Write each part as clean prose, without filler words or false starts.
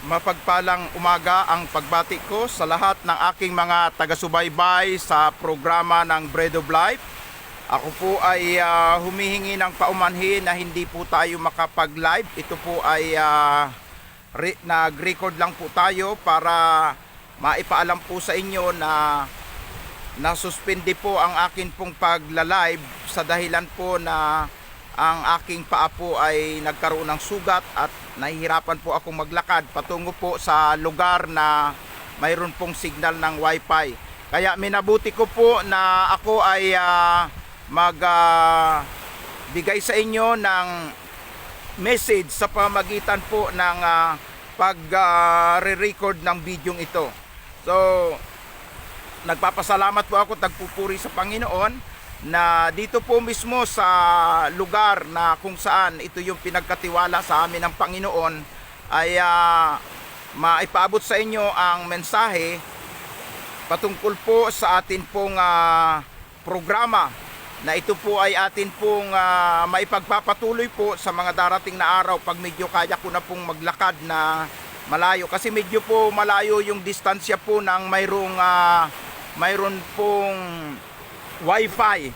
Mapagpalang umaga ang pagbati ko sa lahat ng aking mga taga-subaybay sa programa ng Bread of Life. Ako po ay humihingi ng paumanhin na hindi po tayo makapag-live. Ito po ay nag-record lang po tayo para maipaalam po sa inyo na nasuspende po ang akin pong pagla-live sa dahilan po na ang aking paa po ay nagkaroon ng sugat at nahihirapan po akong maglakad patungo po sa lugar na mayroon pong signal ng wifi. Kaya minabuti ko po na ako ay bigay sa inyo ng message sa pamagitan po ng pag-re-record ng bidyong ito. So, nagpapasalamat po ako, tagpupuri sa Panginoon na dito po mismo sa lugar na kung saan ito yung pinagkatiwala sa amin ng Panginoon ay maipaabot sa inyo ang mensahe patungkol po sa atin pong programa na ito po ay atin pong maipagpapatuloy po sa mga darating na araw pag medyo kaya ko na pong maglakad na malayo, kasi medyo po malayo yung distansya po ng mayroon pong wifi.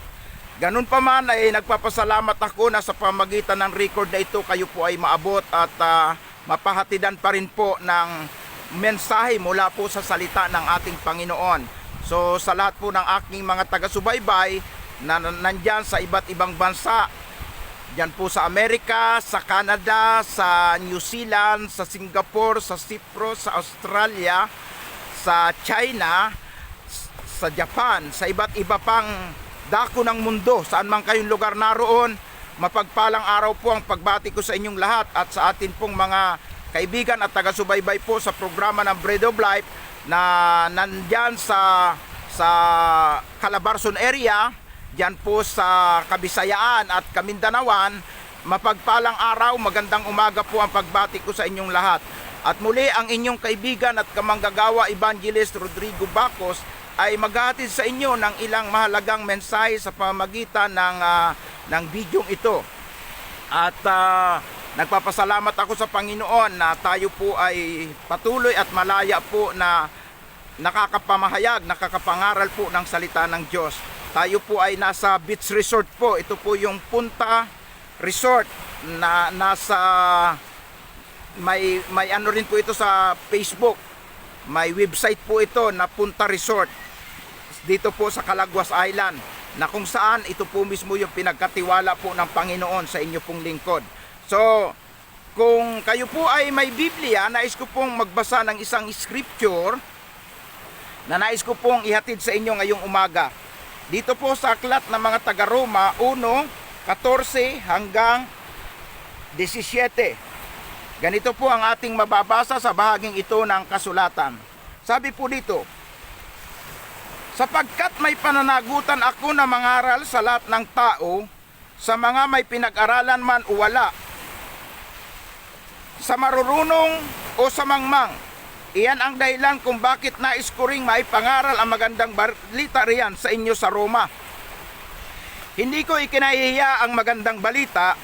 Ganun pa man ay nagpapasalamat ako na sa pamagitan ng record na ito kayo po ay maabot at mapahatidan pa rin po ng mensahe mula po sa salita ng ating Panginoon. So sa lahat po ng aking mga taga-subaybay na nandyan sa iba't ibang bansa, dyan po sa Amerika, sa Canada, sa New Zealand, sa Singapore, sa Cyprus, sa Australia, sa China, sa Japan, sa iba't iba pang dako ng mundo, saan man kayong lugar naroon, mapagpalang araw po ang pagbati ko sa inyong lahat at sa atin pong mga kaibigan at taga-subaybay po sa programa ng Bread of Life na nandyan sa Calabarzon area, dyan po sa Kabisayaan at Kamindanawan. Mapagpalang araw, magandang umaga po ang pagbati ko sa inyong lahat. At muli ang inyong kaibigan at kamanggagawa Evangelist Rodrigo Bacos ay maghahatid sa inyo ng ilang mahalagang mensahe sa pamamagitan ng bidyong ito. At nagpapasalamat ako sa Panginoon na tayo po ay patuloy at malaya po na nakakapamahayag, nakakapangaral po ng salita ng Diyos. Tayo po ay nasa beach resort po. Ito po yung Punta Resort na nasa may ano rin po ito sa Facebook. May website po ito na Punta Resort dito po sa Calaguas Island, na kung saan ito po mismo yung pinagkatiwala po ng Panginoon sa inyo pong lingkod. So, kung kayo po ay may Biblia, nais ko pong magbasa ng isang scripture na nais ko pong ihatid sa inyo ngayong umaga. Dito po sa aklat ng mga taga-Roma 1:14 hanggang 17. Ganito po ang ating mababasa sa bahaging ito ng kasulatan. Sabi po dito, sapagkat may pananagutan ako na mangaral sa lahat ng tao, sa mga may pinag-aralan man o wala, sa marurunong o sa mangmang. Iyan ang dahilan kung bakit nais ko ring maipangaral ang magandang balita riyan sa inyo sa Roma. Hindi ko ikinahihiya ang magandang balita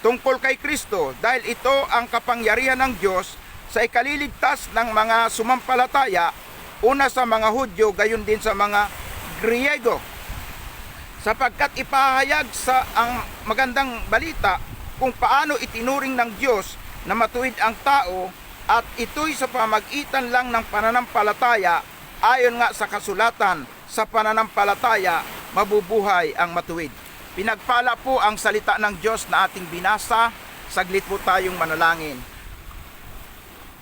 tungkol kay Kristo dahil ito ang kapangyarihan ng Diyos sa ikaliligtas ng mga sumampalataya, una sa mga Hudyo, gayon din sa mga Griego. Sapagkat ipahayag sa ang magandang balita kung paano itinuring ng Diyos na matuwid ang tao, at ito'y sa pamagitan lang ng pananampalataya, ayon nga sa kasulatan, sa pananampalataya mabubuhay ang matuwid. Pinagpala po ang salita ng Diyos na ating binasa. Saglit po tayong manalangin.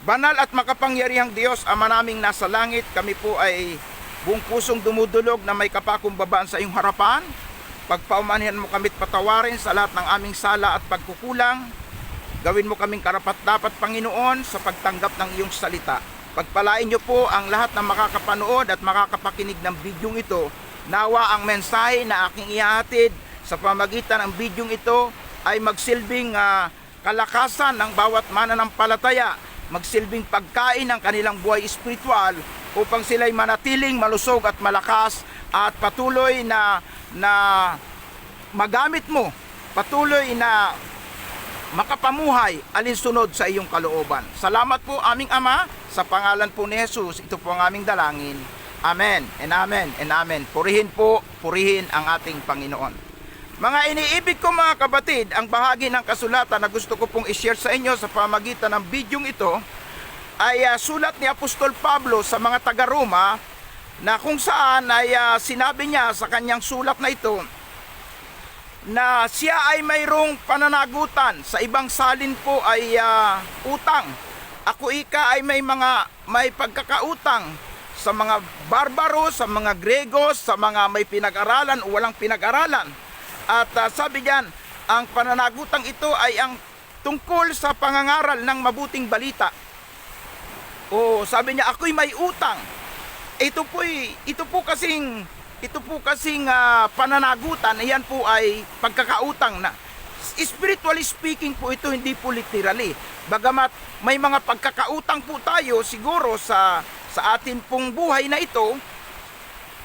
Banal at makapangyarihang Diyos, Ama naming nasa langit, kami po ay buong pusong dumudulog na may kapakumbabaan sa iyong harapan. Pagpaumanhin mo kami't patawarin sa lahat ng aming sala at pagkukulang. Gawin mo kaming karapat-dapat, Panginoon, sa pagtanggap ng iyong salita. Pagpalain niyo po ang lahat ng makakapanood at makakapakinig ng bidyong ito. Nawa ang mensahe na aking ihahatid sa pamagitan ng bidyong ito ay magsilbing kalakasan ng bawat mananampalataya, magsilbing pagkain ng kanilang buhay espiritual upang sila'y manatiling malusog at malakas at patuloy na magamit mo, patuloy na makapamuhay alinsunod sa iyong kalooban. Salamat po aming Ama, sa pangalan po ni Jesus, ito po ang aming dalangin. Amen and amen and amen. Purihin po, purihin ang ating Panginoon. Mga iniibig ko mga kabatid, ang bahagi ng kasulatan na gusto ko pong i-share sa inyo sa pamagitan ng bidyong ito ay sulat ni Apostol Pablo sa mga taga-Roma, na kung saan ay sinabi niya sa kanyang sulat na ito na siya ay mayroong pananagutan, sa ibang salin po ay utang. Ako ika ay may pagkakautang sa mga barbaro, sa mga Gregos, sa mga may pinag-aralan o walang pinag-aralan. At sabi diyan, ang pananagutang ito ay ang tungkol sa pangangaral ng mabuting balita. O sabi niya, ako'y may utang. Ito po kasing pananagutan, iyan po ay pagkakautang na. Spiritually speaking po ito, hindi po literally. Bagamat may mga pagkakautang po tayo siguro sa atin pong buhay na ito,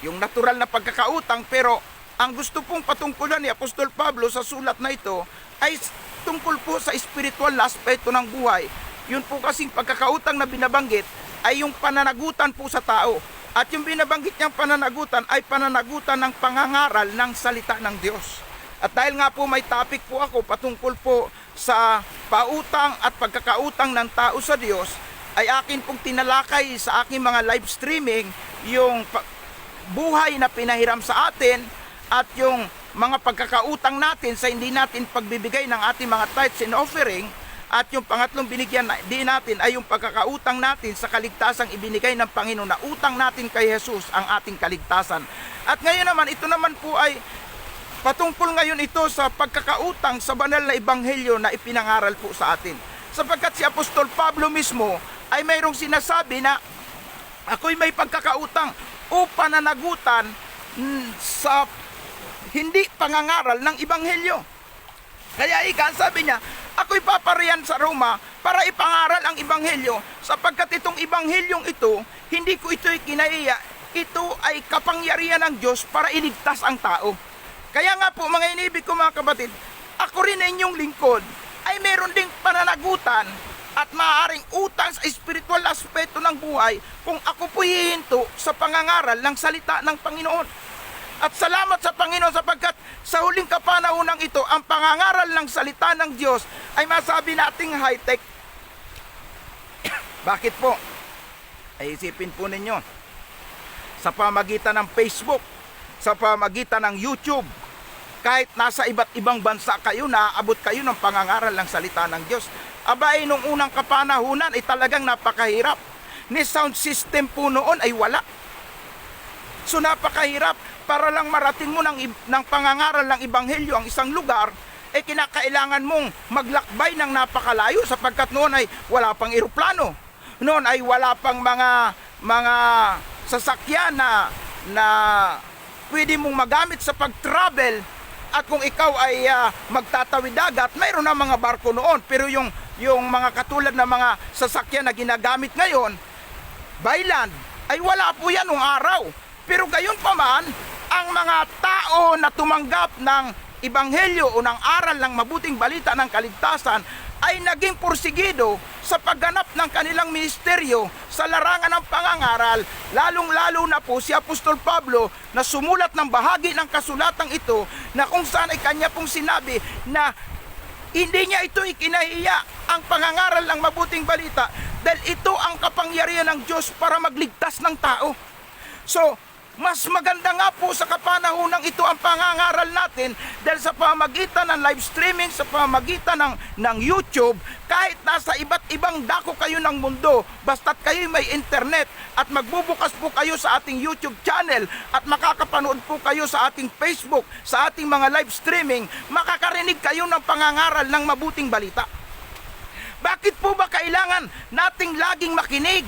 yung natural na pagkakautang, pero ang gusto pong patungkulan ni Apostol Pablo sa sulat na ito ay tungkol po sa spiritual na aspeto ng buhay. Yun po kasing pagkakautang na binabanggit ay yung pananagutan po sa tao. At yung binabanggit niyang pananagutan ay pananagutan ng pangangaral ng salita ng Diyos. At dahil nga po may topic po ako patungkol po sa pautang at pagkakautang ng tao sa Diyos, ay akin pong tinalakay sa aking mga live streaming yung buhay na pinahiram sa atin at yung mga pagkakautang natin sa hindi natin pagbibigay ng ating mga tithes and offering. At yung pangatlong binigyan din natin ay yung pagkakautang natin sa kaligtasang ibinigay ng Panginoon, na utang natin kay Jesus ang ating kaligtasan. At ngayon naman, ito naman po ay patungkol ngayon ito sa pagkakautang sa banal na ebanghelyo na ipinangaral po sa atin. Sapagkat si Apostol Pablo mismo ay mayroong sinasabi na ako'y may pagkakautang o pananagutan sa hindi pangangaral ng ebanghelyo. Kaya sabi niya, ako'y papariyan sa Roma para ipangaral ang ebanghelyo, sapagkat itong ebanghelyong ito, hindi ko ito'y kinaiya, ito ay kapangyarihan ng Diyos para iligtas ang tao. Kaya nga po mga inibig ko mga kabatid, ako rin na inyong lingkod ay meron ding pananagutan at maaaring utang sa spiritual aspeto ng buhay kung ako po hihinto sa pangangaral ng salita ng Panginoon. At salamat sa Panginoon sapagkat sa huling kapanahonang ito, ang pangangaral ng salita ng Diyos ay masabi nating high-tech. Bakit po? Ay isipin po ninyo, sa pamagitan ng Facebook, sa pamagitan ng YouTube, kahit nasa iba't ibang bansa kayo, naaabot kayo ng pangangaral ng salita ng Diyos. Abay, nung unang kapanahunan ay talagang napakahirap. Ni sound system po noon ay wala. So napakahirap. Para lang marating mo ng pangangaral ng ebanghelyo ang isang lugar, kinakailangan mong maglakbay ng napakalayo, sapagkat noon ay wala pang eroplano. Noon ay wala pang mga sasakyan na pwede mong magamit sa pag-travel. At kung ikaw ay magtatawid dagat, mayroon na mga barko noon. Pero yung mga katulad na mga sasakyan na ginagamit ngayon, by land, ay wala po yan nung araw. Pero gayon pa man, ang mga tao na tumanggap ng ebanghelyo o ng aral ng mabuting balita ng kaligtasan ay naging porsigido sa pagganap ng kanilang ministeryo sa larangan ng pangangaral, lalong-lalo na po si Apostol Pablo na sumulat ng bahagi ng kasulatang ito, na kung saan ay kanya pong sinabi na hindi niya ito ikinahiya ang pangangaral ng mabuting balita dahil ito ang kapangyarihan ng Diyos para magligtas ng tao. So, mas maganda nga po sa kapanahonang ito ang pangangaral natin dahil sa pamagitan ng live streaming, sa pamagitan ng YouTube, kahit nasa iba't ibang dako kayo ng mundo, basta't kayo may internet at magbubukas po kayo sa ating YouTube channel at makakapanood po kayo sa ating Facebook, sa ating mga live streaming, makakarinig kayo ng pangangaral ng mabuting balita. Bakit po ba kailangan nating laging makinig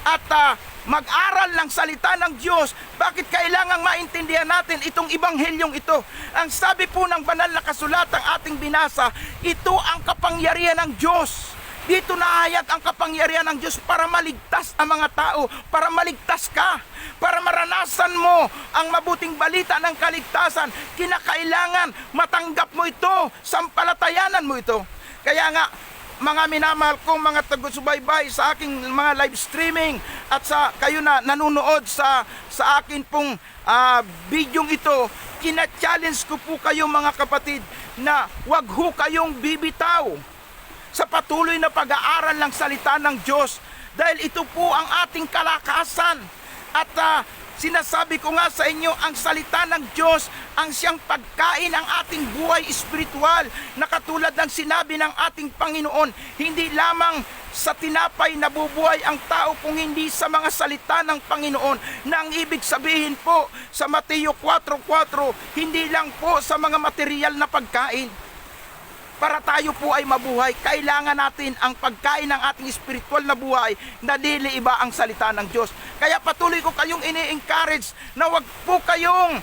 at mag-aral ng salita ng Diyos? Bakit kailangang maintindihan natin itong ebanghelyong ito? Ang sabi po ng banal na kasulatang ating binasa, ito ang kapangyarihan ng Diyos. Dito nahayag ang kapangyarihan ng Diyos para maligtas ang mga tao, para maligtas ka, para maranasan mo ang mabuting balita ng kaligtasan. Kinakailangan matanggap mo ito, sampalatayanan mo ito. Kaya nga, mga minamahal kong mga taga-subaybay sa aking mga live streaming at sa kayo na nanonood sa akin pong bidyong ito, kina-challenge ko po kayo mga kapatid na wag ho kayong bibitaw sa patuloy na pag-aaral ng salita ng Diyos, dahil ito po ang ating kalakasan. At sinasabi ko nga sa inyo, ang salita ng Diyos ang siyang pagkain ng ating buhay espiritual, na katulad ng sinabi ng ating Panginoon, hindi lamang sa tinapay nabubuhay ang tao kung hindi sa mga salita ng Panginoon. Na ang ibig sabihin po sa Mateo 4:4, hindi lang po sa mga material na pagkain. Para tayo po ay mabuhay, kailangan natin ang pagkain ng ating spiritual na buhay, na dili iba ang salita ng Diyos. Kaya patuloy ko kayong ini-encourage na wag po kayong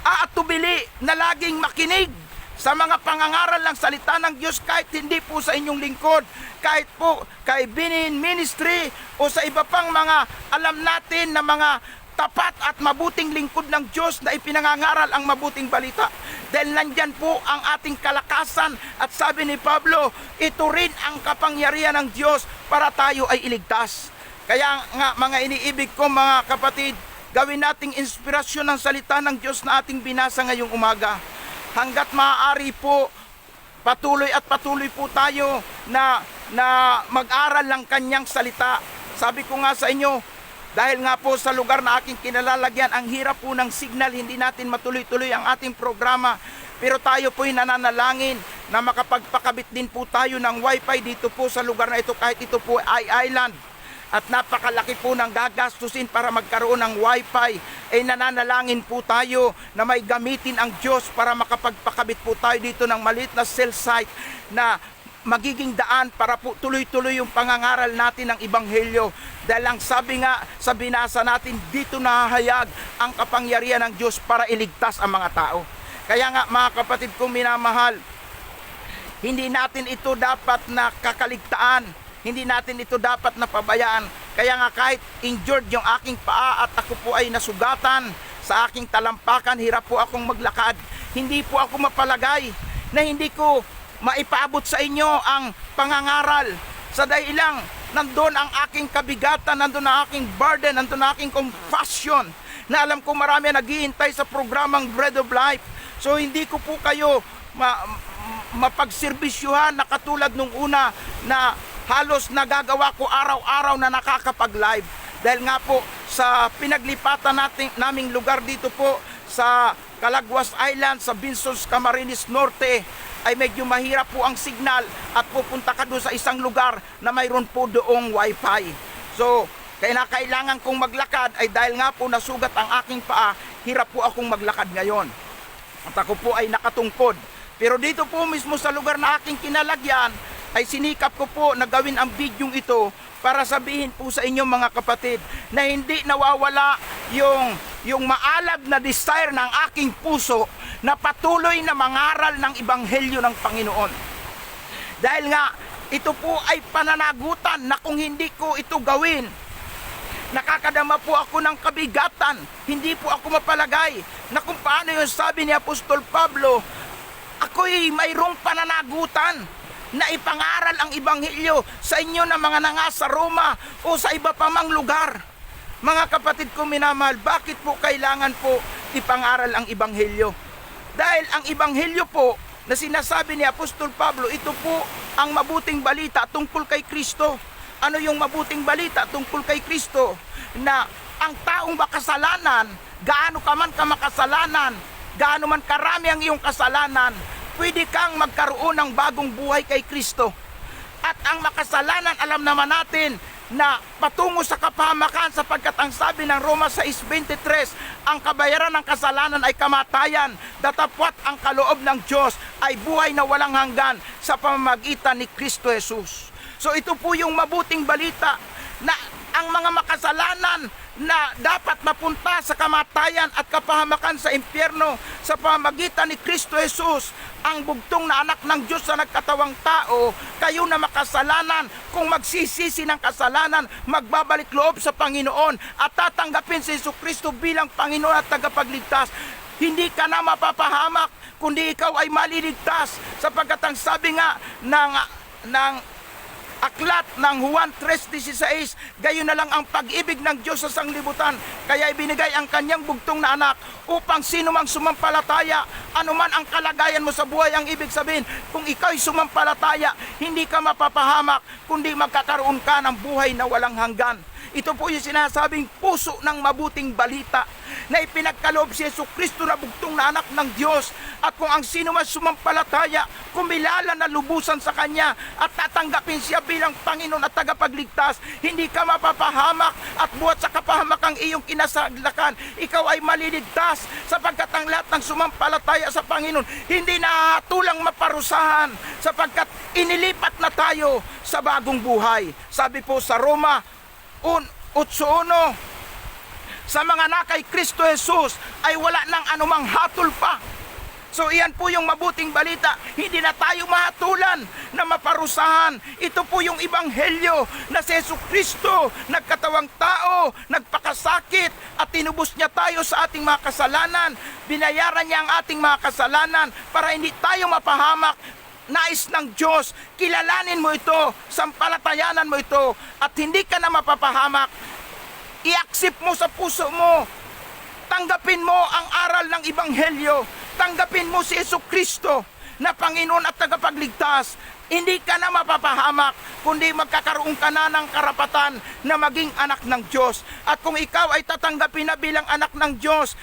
aatubili na laging makinig sa mga pangangaral ng salita ng Diyos, kahit hindi po sa inyong lingkod, kahit po kay Binin Ministry o sa iba pang mga alam natin na mga tapat at mabuting lingkod ng Diyos na ipinangangaral ang mabuting balita. Dahil nandyan po ang ating kalakasan, at sabi ni Pablo, ito rin ang kapangyarihan ng Diyos para tayo ay iligtas. Kaya nga mga iniibig ko mga kapatid, gawin nating inspirasyon ng salita ng Diyos na ating binasa ngayong umaga. Hanggat maaari po, patuloy po tayo na mag-aral ng kanyang salita. Sabi ko nga sa inyo, dahil nga po sa lugar na aking kinalalagyan, ang hirap po ng signal, hindi natin matuloy-tuloy ang ating programa. Pero tayo po'y nananalangin na makapagpakabit din po tayo ng wifi dito po sa lugar na ito, kahit ito po ay island. At napakalaki po ng gagastusin para magkaroon ng wifi. Nananalangin po tayo na may gamitin ang Diyos para makapagpakabit po tayo dito ng maliit na cell site na magiging daan para po tuloy-tuloy yung pangangaral natin ng Ebanghelyo. Dahil ang sabi nga sa binasa natin, dito nahahayag ang kapangyarihan ng Diyos para iligtas ang mga tao. Kaya nga mga kapatid kong minamahal, hindi natin ito dapat na kakaligtaan, hindi natin ito dapat na pabayaan. Kaya nga kahit injured yung aking paa at ako po ay nasugatan sa aking talampakan, hirap po akong maglakad, hindi po ako mapalagay na hindi ko maipaabot sa inyo ang pangangaral, sa dahilang nandun ang aking kabigatan, nandun ang aking burden, nandun ang aking compassion, na alam ko marami naghihintay sa programang Bread of Life. So hindi ko po kayo mapagserbisyuhan na katulad nung una na halos nagagawa ko araw-araw na nakakapag-live. Dahil nga po sa pinaglipatan naming lugar dito po sa Calaguas Island, sa Binsos, Camarines Norte, ay medyo mahirap po ang signal at pupunta ka doon sa isang lugar na mayroon po doong wifi. So, kailangan kong maglakad ay dahil nga po nasugat ang aking paa, hirap po akong maglakad ngayon. At ako po ay nakatungkod. Pero dito po mismo sa lugar na aking kinalagyan, ay sinikap ko po na gawin ang bidyong ito para sabihin po sa inyong mga kapatid na hindi nawawala yung maalab na desire ng aking puso na patuloy na mangaral ng Ebanghelyo ng Panginoon. Dahil nga, ito po ay pananagutan na kung hindi ko ito gawin, nakakadama po ako ng kabigatan, hindi po ako mapalagay na kung paano yung sabi ni Apostol Pablo, ako'y mayroong pananagutan na ipangaral ang Ebanghelyo sa inyo na mga nangasa Roma o sa iba pa mang lugar. Mga kapatid ko minamahal, bakit po kailangan po ipangaral ang Ebanghelyo? Dahil ang Ebanghelyo po na sinasabi ni Apostol Pablo, ito po ang mabuting balita tungkol kay Kristo. Ano yung mabuting balita tungkol kay Kristo? Na ang taong makasalanan, gaano ka man ka makasalanan, gaano man karami ang iyong kasalanan, pwede kang magkaroon ng bagong buhay kay Kristo. At ang makasalanan, alam naman natin na patungo sa kapahamakan, sapagkat ang sabi ng Roma 6:23, ang kabayaran ng kasalanan ay kamatayan, datapwat ang kaloob ng Diyos ay buhay na walang hanggan sa pamamagitan ni Kristo Jesus. So ito po yung mabuting balita na ang mga makasalanan na dapat mapunta sa kamatayan at kapahamakan sa impyerno sa pamamagitan ni Kristo Jesus, ang bugtong na anak ng Diyos na nagkatawang tao, kayo na makasalanan, kung magsisisi ng kasalanan, magbabalik loob sa Panginoon at tatanggapin si Jesucristo bilang Panginoon at tagapagligtas, hindi ka na mapapahamak, kundi ikaw ay maliligtas. Sapagkat ang sabi nga ng aklat ng Juan 3:16, gayon na lang ang pag-ibig ng Diyos sa sanglibutan, kaya ibinigay ang kanyang bugtong na anak upang sino mang sumampalataya, anuman ang kalagayan mo sa buhay. Ang ibig sabihin, kung ikaw'y sumampalataya, hindi ka mapapahamak, kundi magkakaroon ka ng buhay na walang hanggan. Ito po yung sinasabing puso ng mabuting balita na ipinagkaloob si Jesucristo na bugtong na anak ng Diyos. At kung ang sino man sumampalataya, kumilala na lubusan sa Kanya at tatanggapin siya bilang Panginoon at tagapagligtas, hindi ka mapapahamak at buhat sa kapahamakang iyong kinasaglakan, ikaw ay maliligtas, sapagkat ang lahat ng sumampalataya sa Panginoon hindi nahatulang maparusahan, sapagkat inilipat na tayo sa bagong buhay. Sabi po sa Roma 8:1, sa mga na kay Kristo Jesus ay wala nang anumang hatol pa. So iyan po yung mabuting balita, hindi na tayo mahatulan na maparusahan. Ito po yung ebanghelyo na si Jesucristo nagkatawang tao, nagpakasakit at tinubos niya tayo sa ating mga kasalanan. Binayaran niya ang ating mga kasalanan para hindi tayo mapahamak. Nais ng Diyos, kilalanin mo ito, sampalatayanan mo ito, at hindi ka na mapapahamak. I-accept mo sa puso mo, tanggapin mo ang aral ng ebanghelyo, tanggapin mo si Jesucristo na Panginoon at tagapagligtas. Hindi ka na mapapahamak, kundi magkakaroon ka na ng karapatan na maging anak ng Diyos. At kung ikaw ay tatanggapin na bilang anak ng Diyos,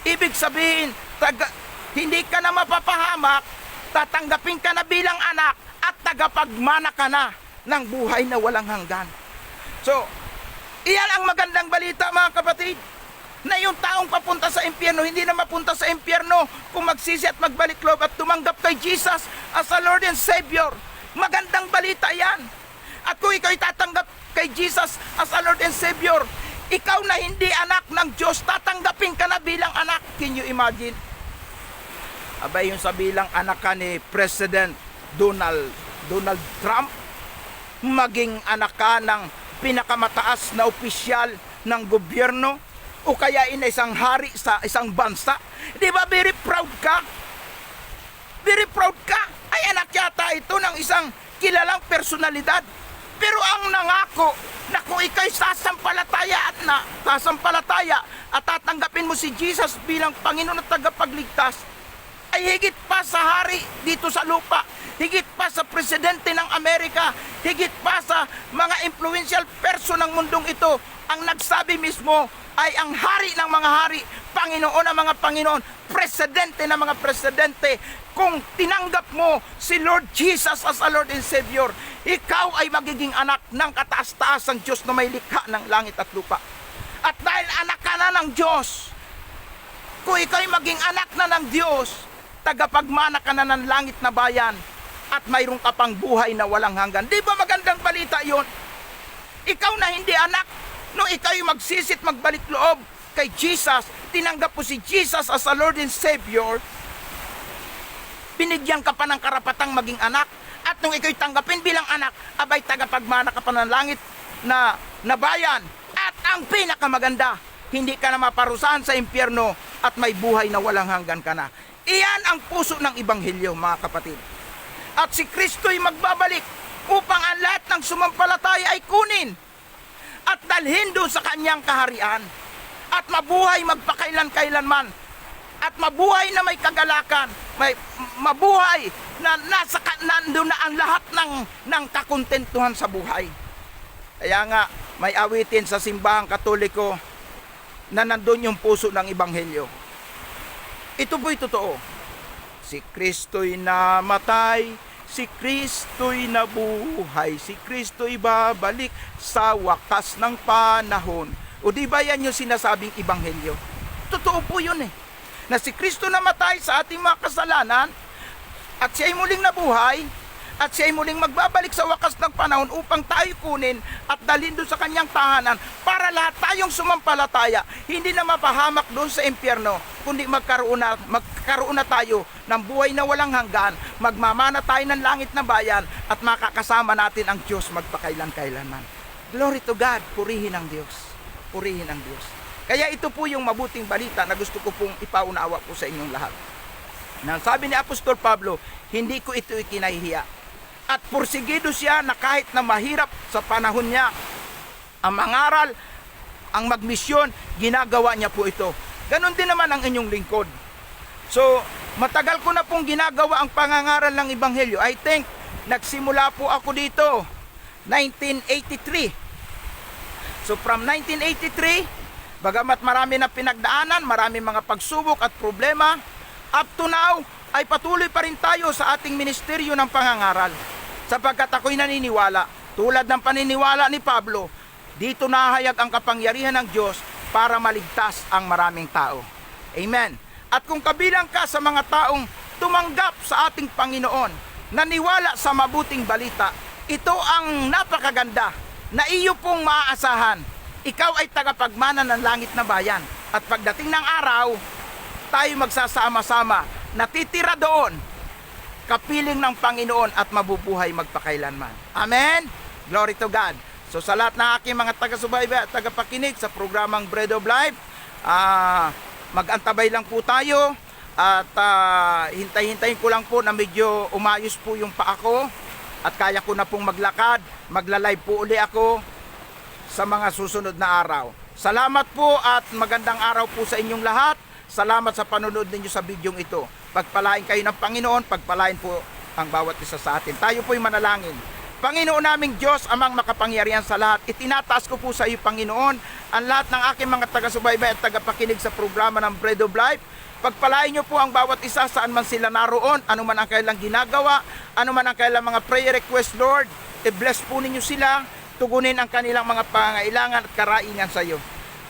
ibig sabihin, hindi ka na mapapahamak, tatanggapin ka na bilang anak at tagapagmana ka na ng buhay na walang hanggan. So, iyan ang magandang balita, mga kapatid, na yung taong papunta sa impyerno, hindi na mapunta sa impyerno kung magsisi at magbalik loob at tumanggap kay Jesus as a Lord and Savior. Magandang balita yan. At kung ikaw tatanggap kay Jesus as a Lord and Savior, ikaw na hindi anak ng Diyos, tatanggapin ka na bilang anak. Can you imagine? Abay, yung sa bilang anak ka ni President Donald Trump, maging anak ka ng pinakamataas na opisyal ng gobyerno, o kaya isang hari sa isang bansa, di ba very proud ka? Very proud ka. Ay, anak yata ito ng isang kilalang personalidad. Pero ang nangako na kung ikaw'y sasampalataya at tatanggapin mo si Jesus bilang Panginoon at tagapagligtas, ay higit pa sa hari dito sa lupa, higit pa sa presidente ng Amerika, higit pa sa mga influential person ng mundong ito. Ang nagsabi mismo ay ang hari ng mga hari, Panginoon ng mga Panginoon, presidente ng mga presidente. Kung tinanggap mo si Lord Jesus as a Lord and Savior, ikaw ay magiging anak ng kataas-taasang Diyos na may likha ng langit at lupa. At dahil anak ka na ng Diyos, kung ikaw ay maging anak na ng Diyos, tagapagmana ka na ng langit na bayan at mayroon ka pang buhay na walang hanggan. Di ba magandang balita yon? Ikaw na hindi anak, nung ikaw ay magsisit, magbalik loob kay Jesus, tinanggap mo si Jesus as a Lord and Savior, binigyan ka pa ng karapatang maging anak. At nung ikaw tanggapin bilang anak, abay tagapagmana ka pa ng langit na bayan. At ang pinakamaganda, hindi ka na maparusahan sa impyerno at may buhay na walang hanggan ka na. Iyan ang puso ng ebanghelyo, mga kapatid. At si Kristo'y magbabalik upang ang lahat ng sumampalataya ay kunin at dalhin doon sa kanyang kaharian at mabuhay magpakailan-kailanman at mabuhay na may kagalakan, mabuhay na nandun na ang lahat ng kakontentuhan sa buhay. Kaya nga, may awitin sa simbahang Katoliko na nandun yung puso ng ebanghelyo. Ito po'y totoo. Si Kristo'y namatay, si Kristo'y nabuhay, si Kristo'y babalik sa wakas ng panahon. O di ba yan yung sinasabing ebanghelyo? Totoo po yun eh. Na si Kristo namatay sa ating mga kasalanan at siya'y muling nabuhay at siya'y muling magbabalik sa wakas ng panahon upang tayo kunin at dalhin doon sa kanyang tahanan para lahat tayong sumampalataya hindi na mapahamak doon sa impyerno, kundi magkaroon na tayo ng buhay na walang hanggan, magmamana tayo ng langit na bayan at makakasama natin ang Diyos magpakailan-kailanman. Glory to God, purihin ang Diyos. Purihin ang Diyos. Kaya ito po yung mabuting balita na gusto ko pong ipaunawa po sa inyong lahat. Na sabi ni Apostol Pablo, hindi ko ito ikinahihiya. At porsigido siya na kahit na mahirap sa panahon niya, ang mangaral, ang magmisyon, ginagawa niya po ito. Ganon din naman ang inyong lingkod. So, matagal ko na pong ginagawa ang pangangaral ng Ebanghelyo. I think, nagsimula po ako dito, 1983. So, from 1983, bagamat marami na pinagdaanan, marami mga pagsubok at problema, up to now, ay patuloy pa rin tayo sa ating ministeryo ng pangangaral. Sapagkat ako'y naniniwala, tulad ng paniniwala ni Pablo, dito nahayag ang kapangyarihan ng Diyos para maligtas ang maraming tao. Amen. At kung kabilang ka sa mga taong tumanggap sa ating Panginoon, naniwala sa mabuting balita, ito ang napakaganda na iyo pong maaasahan. Ikaw ay tagapagmana ng langit na bayan. At pagdating ng araw, tayo magsasama-sama, natitira doon, kapiling ng Panginoon at mabubuhay magpakailanman. Amen? Glory to God. So sa lahat ng aking mga taga-subaybay at tagapakinig sa programang Bread of Life, mag-antabay lang po tayo at hintay-hintayin ko lang po na medyo umayos po yung paa ko at kaya ko na pong maglakad. Magla-live po uli ako sa mga susunod na araw. Salamat po at magandang araw po sa inyong lahat. Salamat sa panonood ninyo sa bidyong ito. Pagpalain kayo ng Panginoon, pagpalain po ang bawat isa sa atin. Tayo po'y manalangin. Panginoon naming Diyos, amang makapangyarihan sa lahat, itinataas ko po sa iyo, Panginoon, ang lahat ng aking mga taga-subaybay at tagapakinig sa programa ng Bread of Life. Pagpalain niyo po ang bawat isa saan man sila naroon, anuman ang kailang ginagawa, anuman ang kailang mga prayer request, Lord, i-bless po ninyo sila, tugunin ang kanilang mga pangailangan at karaingan sa iyo.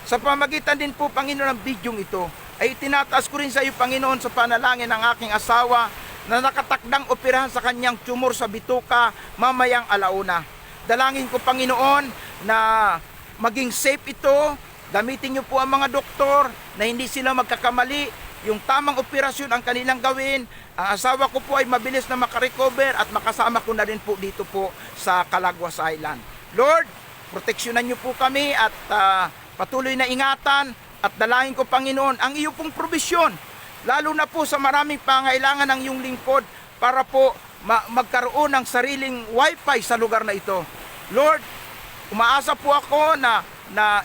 Sa pamagitan din po, Panginoon, ng bidyong ito, ay itinataas ko rin sa iyo, Panginoon, sa panalangin ng aking asawa, na nakatakdang operahan sa kanyang tumor sa bituka mamayang alauna. Dalangin ko, Panginoon, na maging safe ito. Gamitin niyo po ang mga doktor na hindi sila magkakamali. Yung tamang operasyon ang kanilang gawin. Ang asawa ko po ay mabilis na makarecover at makasama ko na rin po dito po sa Calaguas Island. Lord, proteksyonan niyo po kami at patuloy na ingatan at dalangin ko, Panginoon, ang iyo pong probisyon. Lalo na po sa maraming pangailangan ng iyong lingkod para po magkaroon ng sariling wifi sa lugar na ito. Lord, umaasa po ako na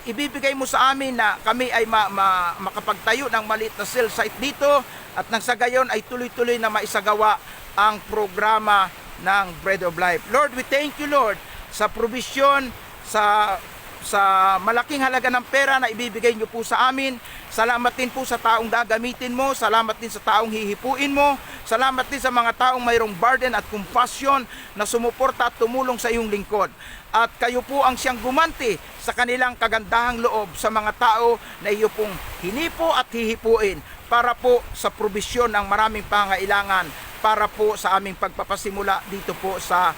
ibibigay mo sa amin na kami ay makapagtayo ng maliit na cell site dito at nang sa gayon ay tuloy-tuloy na maisagawa ang programa ng Bread of Life. Lord, we thank you, Lord, sa provision, sa malaking halaga ng pera na ibibigay nyo po sa amin. Salamat din po sa taong gagamitin mo. Salamat din sa taong hihipuin mo. Salamat din sa mga taong mayroong burden at compassion na sumuporta at tumulong sa iyong lingkod. At kayo po ang siyang gumanti sa kanilang kagandahang loob sa mga tao na iyo pong hinipo at hihipuin para po sa probisyon ng maraming pangailangan, para po sa aming pagpapasimula dito po sa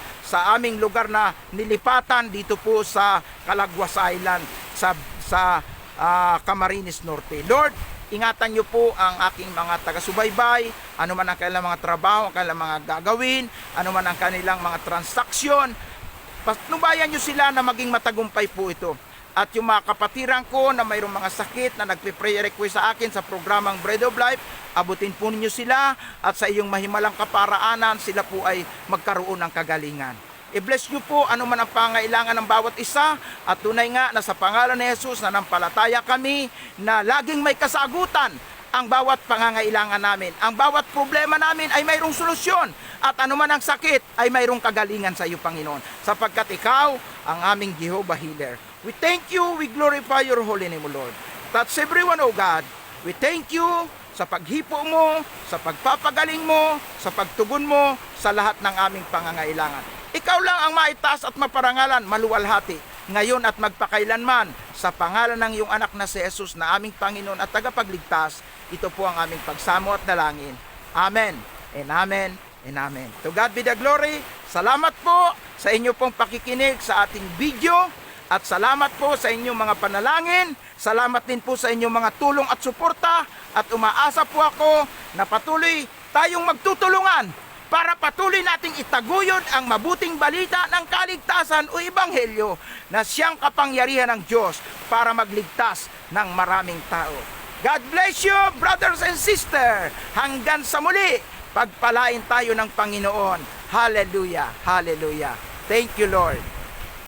aming lugar na nilipatan dito po sa Calaguas Island sa Camarines Norte. Lord, ingatan niyo po ang aking mga taga-subaybay, ano man ang kanilang mga trabaho, ang kanilang mga gagawin, ano man ang kanilang mga transaksyon. Patnubayan niyo sila na maging matagumpay po ito. At yung mga kapatiran ko na mayroong mga sakit na nagpe-prayer request sa akin sa programang Bread of Life, abutin po ninyo sila at sa iyong mahimalang kaparaanan sila po ay magkaroon ng kagalingan. I-bless nyo po ano man ang pangailangan ng bawat isa at tunay nga na sa pangalan ni Jesus na nampalataya kami na laging may kasagutan ang bawat pangangailangan namin. Ang bawat problema namin ay mayroong solusyon at anuman ang sakit ay mayroong kagalingan sa iyo, Panginoon, sapagkat ikaw ang aming Jehovah Healer. We thank you, we glorify your holy name, O Lord. Touch everyone, O God. We thank you sa paghipo mo, sa pagpapagaling mo, sa pagtugon mo sa lahat ng aming pangangailangan. Ikaw lang ang maitaas at maparangalan, maluwalhati, ngayon at magpakailanman, sa pangalan ng iyong anak na si Jesus na aming Panginoon at tagapagligtas. Ito po ang aming pagsamo at dalangin. Amen, and amen, and amen. To God be the glory. Salamat po sa inyo pong pakikinig sa ating video. At salamat po sa inyong mga panalangin. Salamat din po sa inyong mga tulong at suporta. At umaasa po ako na patuloy tayong magtutulungan para patuloy nating itaguyod ang mabuting balita ng kaligtasan o ebanghelyo na siyang kapangyarihan ng Diyos para magligtas ng maraming tao. God bless you, brothers and sisters. Hanggang sa muli, pagpalain tayo ng Panginoon. Hallelujah, hallelujah. Thank you, Lord.